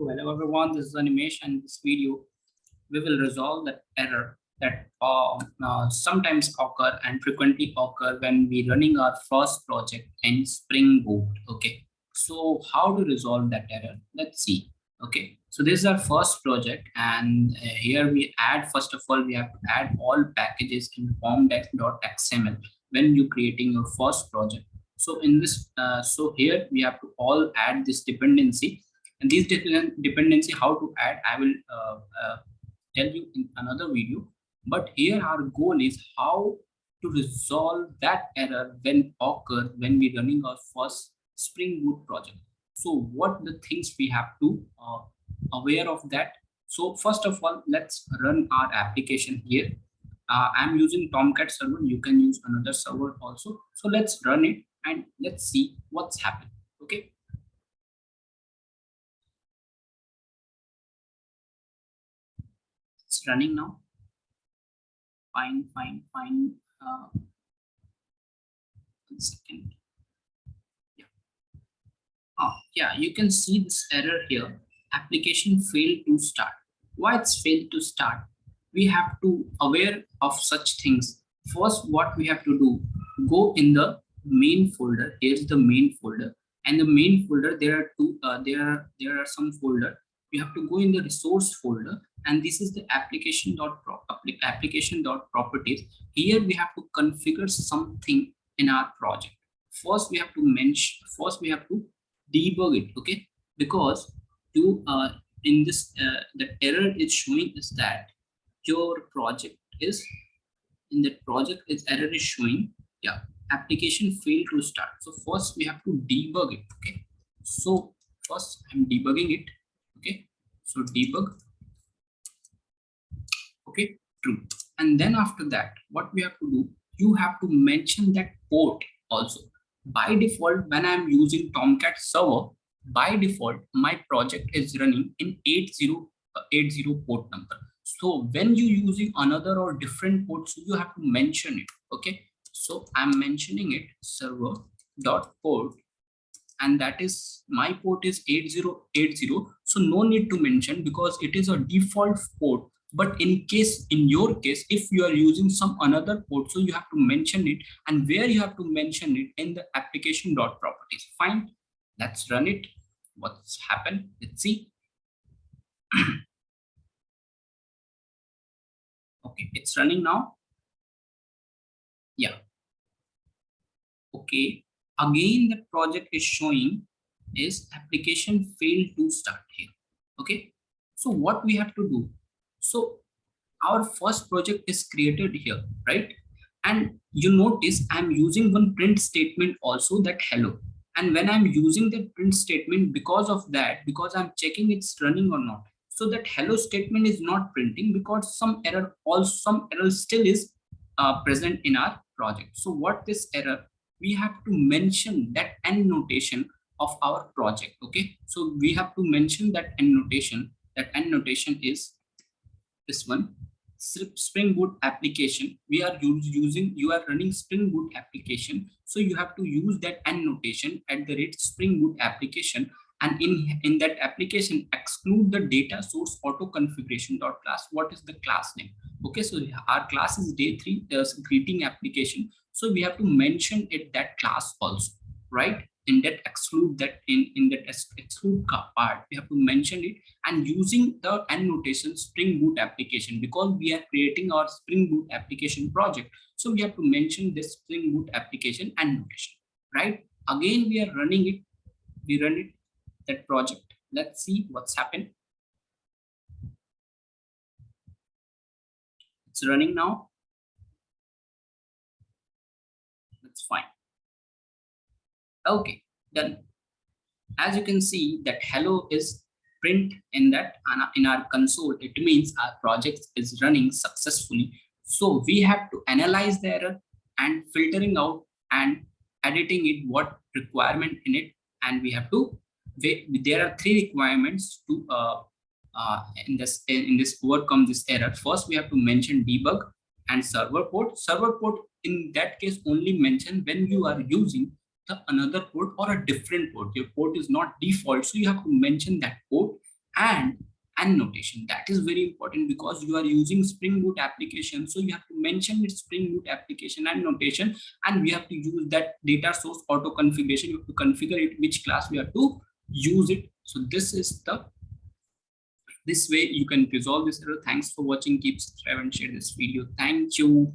Hello everyone, this is Animation. In this video, we will resolve that error that sometimes occur and frequently occur when we running our first project in Spring Boot. Okay, so how to resolve that error? Let's see. Okay, so this is our first project, and here we add, first of all, we have to add all packages in formdex.xml when you creating your first project. So in this, so here we have to all add this dependency, and these dependency how to add I will tell you in another video, but here our goal is how to resolve that error when occur when we running our first Spring Boot project. So what the things we have to aware of that. So first of all, let's run our application here. I'm using Tomcat server, you can use another server also. So let's run it and let's see what's happened. Okay, it's running now. Fine. 1 second. Yeah, you can see this error here. Application failed to start. Why it's failed to start? We have to aware of such things. First, what we have to do, go in the main folder. Here's the main folder, and the main folder there are two. There are some folder. You have to go in the resource folder, and this is the application.properties. Here we have to configure something in our project. First, we have to mention. First, we have to debug it. Okay, because you in this the error is showing is that your project is in that project is error is showing, yeah, application failed to start. So first we have to debug it. Okay, so first I'm debugging it. Okay, so debug. Okay, true. And then after that, what we have to do, you have to mention that port also. By default, when I'm using Tomcat server, by default my project is running in 8080 port number. So when you using another or different ports, you have to mention it. Okay, so I'm mentioning it server dot port, and that is my port is 8080. So no need to mention because it is a default port. But in your case, if you are using some another port, so you have to mention it, and where you have to mention it in the application.properties. Fine, let's run it. What's happened? Let's see. Okay, it's running now. Yeah. Okay, again the project is showing is application failed to start here. Okay, so what we have to do, so our first project is created here, right? And you notice I'm using one print statement also, that hello. And when I'm using that print statement, because of that, because I'm checking it's running or not, so that hello statement is not printing because some error still is present in our project. So what this error, we have to mention that end notation of our project. Okay, so we have to mention that end notation. That end notation is this one, Spring Boot application. We are using, you are running Spring Boot application, so you have to use that end notation at the rate Spring Boot application, and in that application exclude the data source auto configuration dot class. What is the class name? Okay, so our class is day3 greeting application, so we have to mention it that class also, right? In that exclude that in that exclude part, we have to mention it, and using the end notation Spring Boot application, because we are creating our Spring Boot application project, so we have to mention this Spring Boot application end notation, right? Again we are running it, we run it, that project. Let's see what's happened. It's running now. That's fine. Okay, then as you can see that hello is print in that in our console. It means our project is running successfully. So we have to analyze the error and filtering out and editing it, what requirement in it, and we have to, there are 3 requirements to in this overcome this error. First we have to mention debug and server port. Server port in that case only mention when you are using the another port or a different port. Your port is not default, so you have to mention that port. and annotation. That is very important because you are using Spring Boot application, so you have to mention its Spring Boot application and notation, and we have to use that data source auto configuration. You have to configure it which class we have to use it. So this way you can resolve this error. Thanks for watching. Keep subscribe and share this video. Thank you.